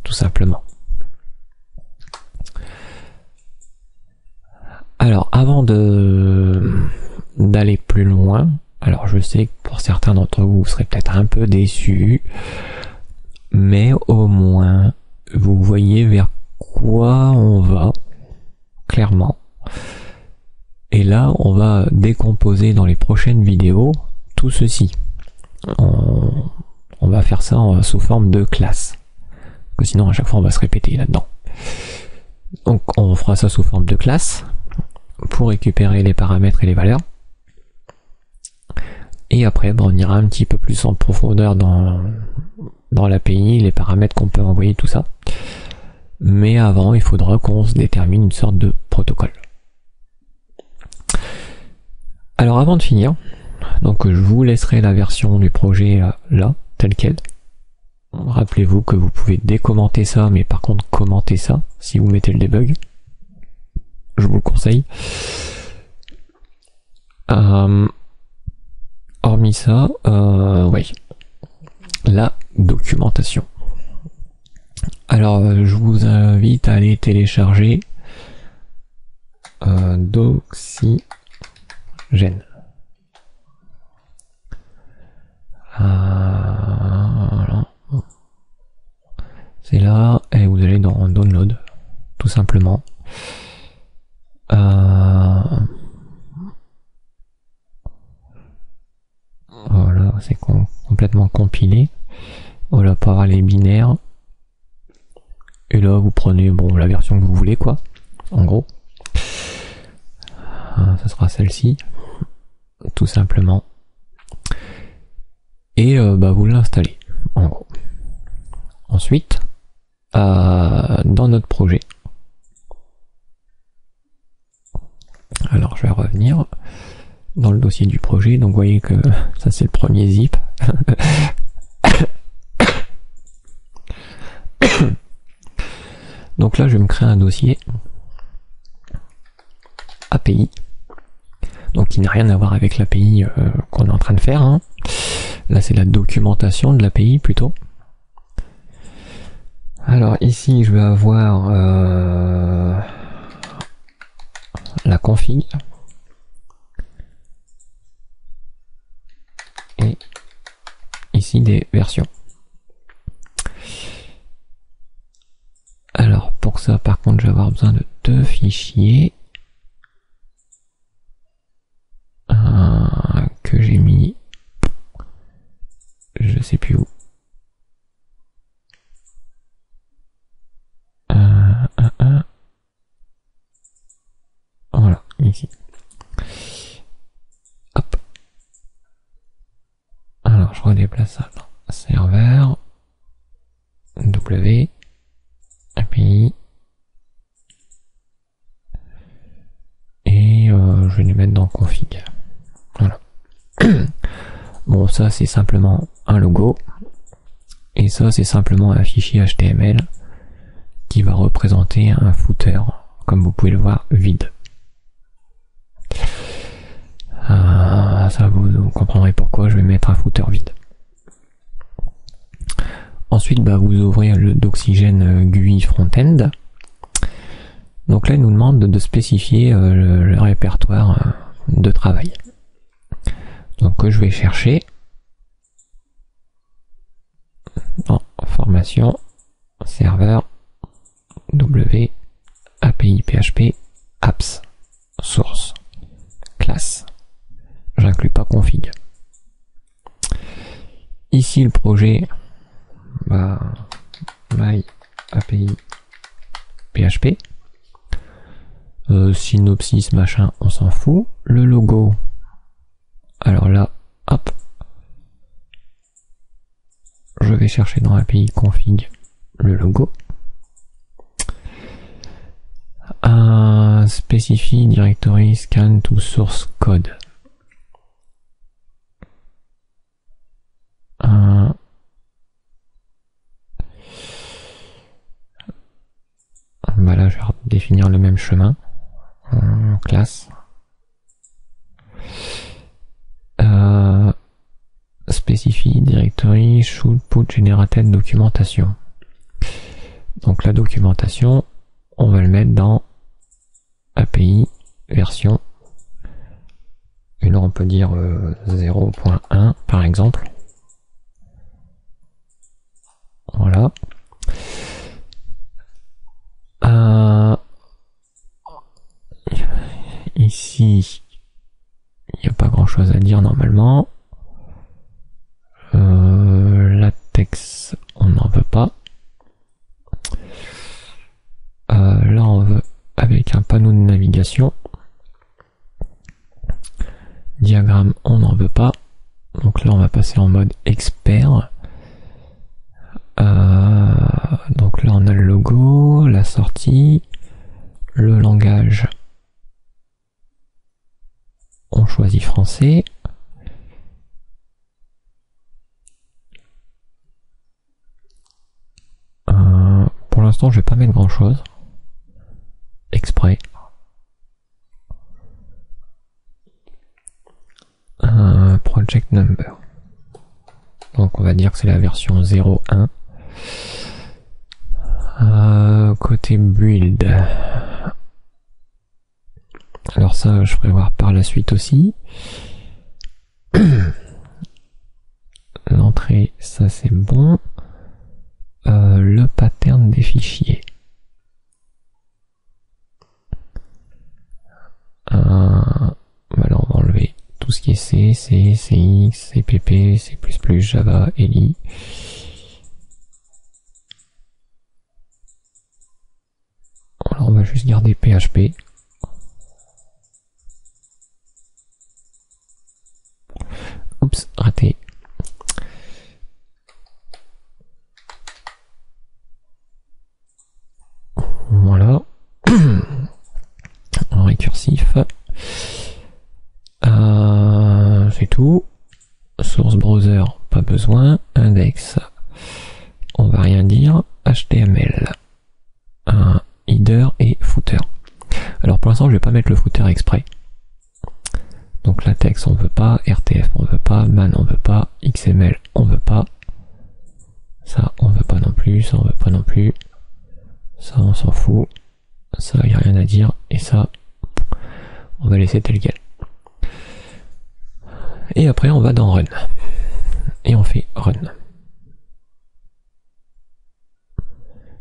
tout simplement. Alors avant d'aller plus loin, alors je sais que pour certains d'entre vous, vous serez peut-être un peu déçus, mais au moins vous voyez vers quoi on va, clairement. Et là on va décomposer dans les prochaines vidéos tout ceci. On va faire ça sous forme de classe, parce que sinon à chaque fois on va se répéter là-dedans. Donc on fera ça sous forme de classe pour récupérer les paramètres et les valeurs, et après on ira un petit peu plus en profondeur dans l'API, les paramètres qu'on peut envoyer, tout ça. mais avant il faudra qu'on se détermine une sorte de protocole. Alors avant de finir, donc je vous laisserai la version du projet là, telle quelle. Rappelez-vous que vous pouvez décommenter ça, mais par contre commenter ça si vous mettez le debug. Je vous le conseille. Hormis ça, oui, la documentation. Alors je vous invite à aller télécharger Doxygène. Voilà. C'est là, et vous allez dans Download, tout simplement. Voilà, c'est complètement compilé. Voilà, pour avoir les binaires. Et là, vous prenez la version que vous voulez, quoi. En gros. Ça sera celle-ci. Tout simplement. Et vous l'installez, en gros. Ensuite, dans notre projet. Alors, je vais revenir dans le dossier du projet. Donc, vous voyez que ça, c'est le premier zip. Donc là, je vais me créer un dossier API. Donc, qui n'a rien à voir avec l'API qu'on est en train de faire. Hein. Là, c'est la documentation de l'API plutôt. Alors ici, je vais avoir la config et ici des versions. Alors pour ça, par contre, je vais avoir besoin de 2 fichiers que j'ai mis, je sais plus où. Voilà, ici. Hop. Alors, je redéplace ça. Serveur. W. API. Et je vais les mettre dans config. Voilà. Bon, ça c'est simplement un logo. Et ça c'est simplement un fichier HTML qui va représenter un footer, comme vous pouvez le voir, vide. Ça vous comprendrez pourquoi je vais mettre un footer vide. Ensuite, vous ouvrez le Doxygène GUI Frontend. Donc là, il nous demande de spécifier le répertoire de travail. Donc je vais chercher dans formation, serveur, W, API PHP, apps, source, classe. J'inclus pas config. Ici le projet, my API PHP, synopsis machin, on s'en fout. Le logo, alors là, hop, je vais chercher dans API config le logo. Specify directory scan to source code. Là, je vais définir le même chemin. Classe. Specify directory should put generated documentation. Donc la documentation, on va le mettre dans API version. Et là on peut dire 0.1 par exemple. Voilà. Ici, il n'y a pas grand chose à dire normalement. Latex, on n'en veut pas. Là, on veut avec un panneau de navigation. Diagramme, on n'en veut pas. Donc là, on va passer en mode expert. Donc là, on a le logo, sortie. Le langage, on choisit français. Pour l'instant, je vais pas mettre grand chose. Exprès. Project number. Donc on va dire que c'est la version 0.1. Côté build. Alors ça, je ferai voir par la suite aussi. L'entrée, ça c'est bon. Le pattern des fichiers. Alors on va enlever tout ce qui est C, C, CX, CPP, C++, Java, ELI. Alors on va juste garder PHP. Oups, raté. Voilà. En récursif. C'est tout. Source browser, pas besoin. Index, on va rien dire. HTML. Header et footer. Alors pour l'instant je vais pas mettre le footer exprès. Donc latex on veut pas, RTF on veut pas, man on veut pas, XML on veut pas. Ça on veut pas non plus, ça on veut pas non plus. Ça on s'en fout. Ça y a rien à dire. Et ça on va laisser tel quel. Et après on va dans run. Et on fait run.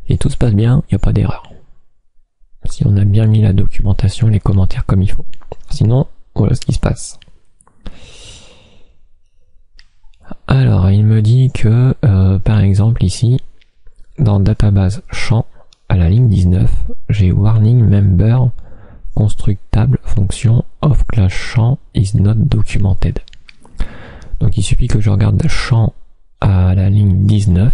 Et tout se passe bien, il n'y a pas d'erreur. Si on a bien mis la documentation, les commentaires comme il faut. Sinon, voilà ce qui se passe. Alors, il me dit que, par exemple ici, dans database champ, à la ligne 19, j'ai warning member constructable fonction of class champ is not documented. Donc il suffit que je regarde champ à la ligne 19.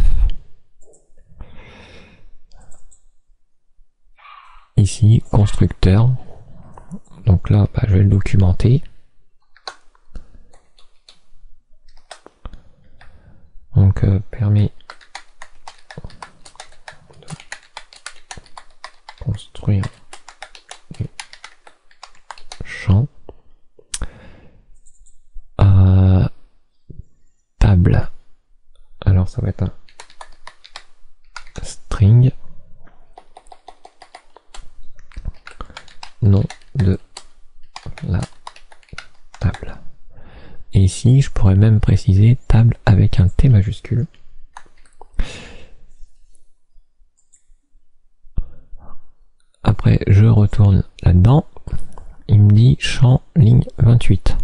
Ici, constructeur. Donc là, je vais le documenter. Donc permet de construire des champs. Table. Alors ça va être un string. Nom de la table. Et ici, je pourrais même préciser table avec un T majuscule. Après, je retourne là-dedans. Il me dit champ ligne 28.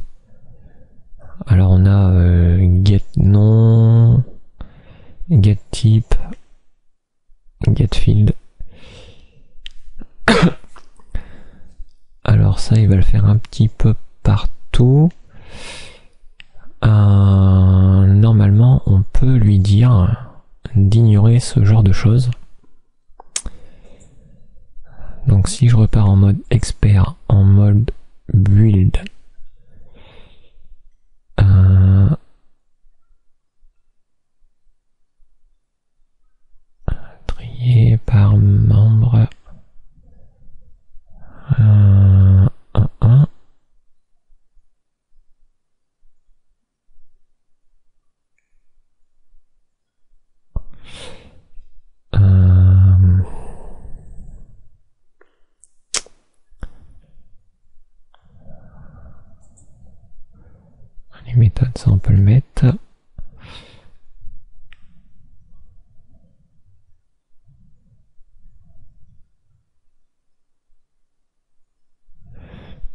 Alors on a get nom, get type, get field. Alors ça, il va le faire un petit peu partout. Normalement, on peut lui dire d'ignorer ce genre de choses. Donc si je repars en mode expert, en mode build, trier par membre, les méthodes, ça on peut le mettre.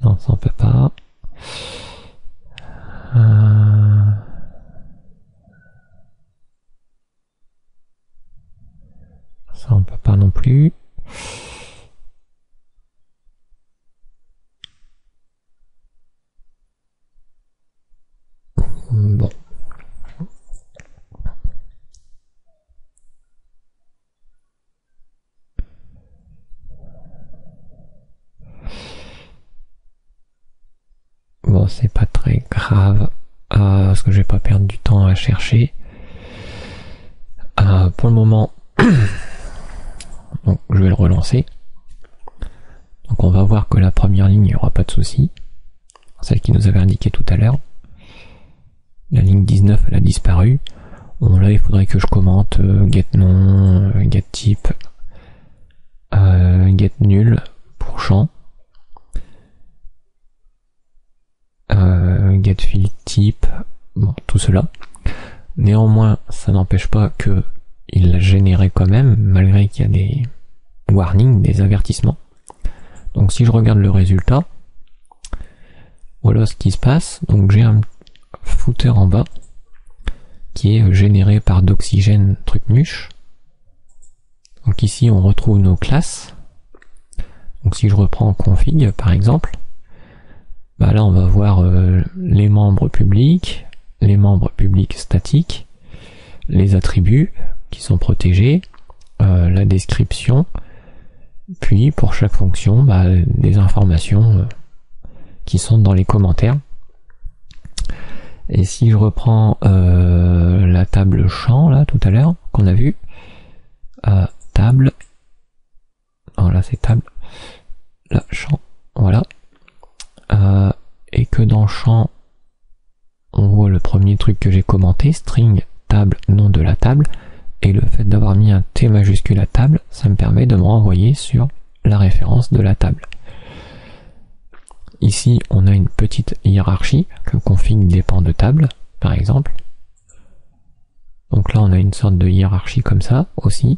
Non, ça on peut pas. Ça on peut pas non plus. Bon. c'est pas très grave, parce que je vais pas perdre du temps à chercher. Pour le moment, donc je vais le relancer. Donc on va voir que la première ligne, il n'y aura pas de souci. Celle qui nous avait indiqué tout à l'heure. La ligne 19, elle a disparu. Bon, là, il faudrait que je commente get nom, get type, get nul pour champ, get field type, bon, tout cela. Néanmoins, ça n'empêche pas que il l'a généré quand même, malgré qu'il y a des warnings, des avertissements. Donc si je regarde le résultat, voilà ce qui se passe. Donc j'ai un footer en bas qui est généré par d'oxygène trucmuche. Donc ici on retrouve nos classes. Donc si je reprends config par exemple, bah là on va voir les membres publics statiques, les attributs qui sont protégés, la description, puis pour chaque fonction bah, des informations qui sont dans les commentaires. Et si je reprends la table champ là tout à l'heure qu'on a vu, table, voilà c'est table, là champ, voilà, et que dans champ on voit le premier truc que j'ai commenté, string table nom de la table, et le fait d'avoir mis un T majuscule à table, ça me permet de me renvoyer sur la référence de la table. Ici, on a une petite hiérarchie que config dépend de table, par exemple. Donc là, on a une sorte de hiérarchie comme ça aussi.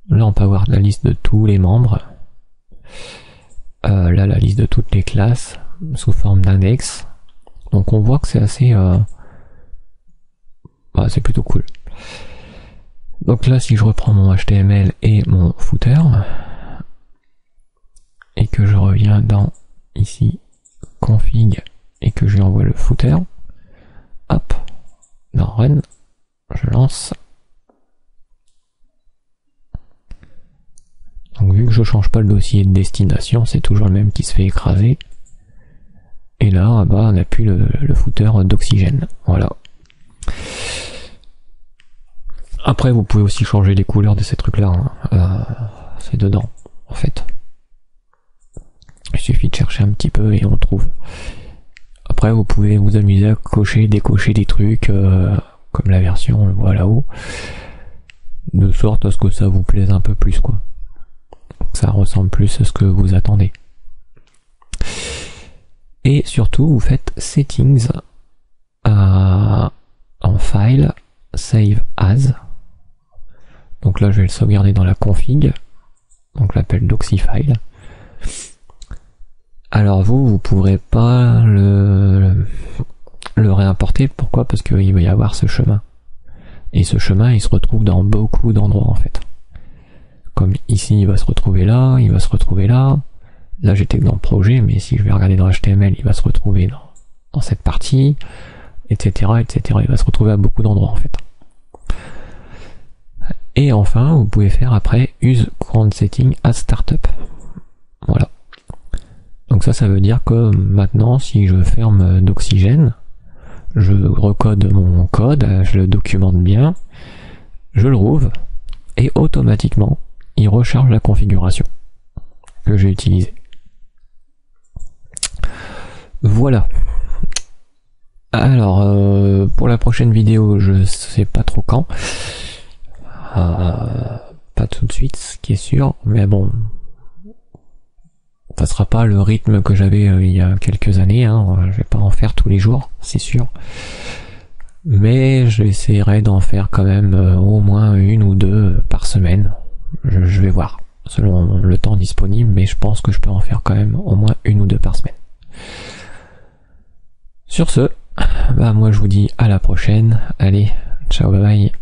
Là, on peut avoir la liste de tous les membres. Là, la liste de toutes les classes sous forme d'index. Donc on voit que c'est assez... bah, c'est plutôt cool. Donc là, si je reprends mon HTML et mon footer, et que je reviens dans ici config et que je lui envoie le footer, hop, dans run, je lance. Donc vu que je change pas le dossier de destination, c'est toujours le même qui se fait écraser. Et là, bah, on a plus le footer d'oxygène. Voilà. Après, vous pouvez aussi changer les couleurs de ces trucs-là. Hein. C'est dedans, en fait. Il suffit de chercher un petit peu et on trouve. Après, vous pouvez vous amuser à cocher, décocher des trucs, comme la version, on le voit là-haut, de sorte à ce que ça vous plaise un peu plus, quoi. Que ça ressemble plus à ce que vous attendez. Et surtout, vous faites Settings en File, Save As. Donc là, je vais le sauvegarder dans la config. Donc l'appel doxyfile. Alors vous pourrez pas le réimporter. Pourquoi? Parce qu'il va y avoir ce chemin. Et ce chemin, il se retrouve dans beaucoup d'endroits en fait. Comme ici, il va se retrouver là, il va se retrouver là. Là, j'étais dans le projet, mais si je vais regarder dans HTML, il va se retrouver dans cette partie, etc., etc. Il va se retrouver à beaucoup d'endroits en fait. Et enfin, vous pouvez faire après use current setting as startup. Voilà. Donc ça veut dire que maintenant, si je ferme d'oxygène, je recode mon code, je le documente bien, je le rouvre, et automatiquement, il recharge la configuration que j'ai utilisée. Voilà. Alors, pour la prochaine vidéo, je sais pas trop quand. Pas tout de suite, ce qui est sûr, mais bon, ça sera pas le rythme que j'avais il y a quelques années, hein. Je vais pas en faire tous les jours, c'est sûr, mais j'essaierai d'en faire quand même au moins une ou deux par semaine. Je vais voir, selon le temps disponible, mais je pense que je peux en faire quand même au moins une ou deux par semaine. Sur ce, bah moi je vous dis à la prochaine, allez, ciao, bye bye.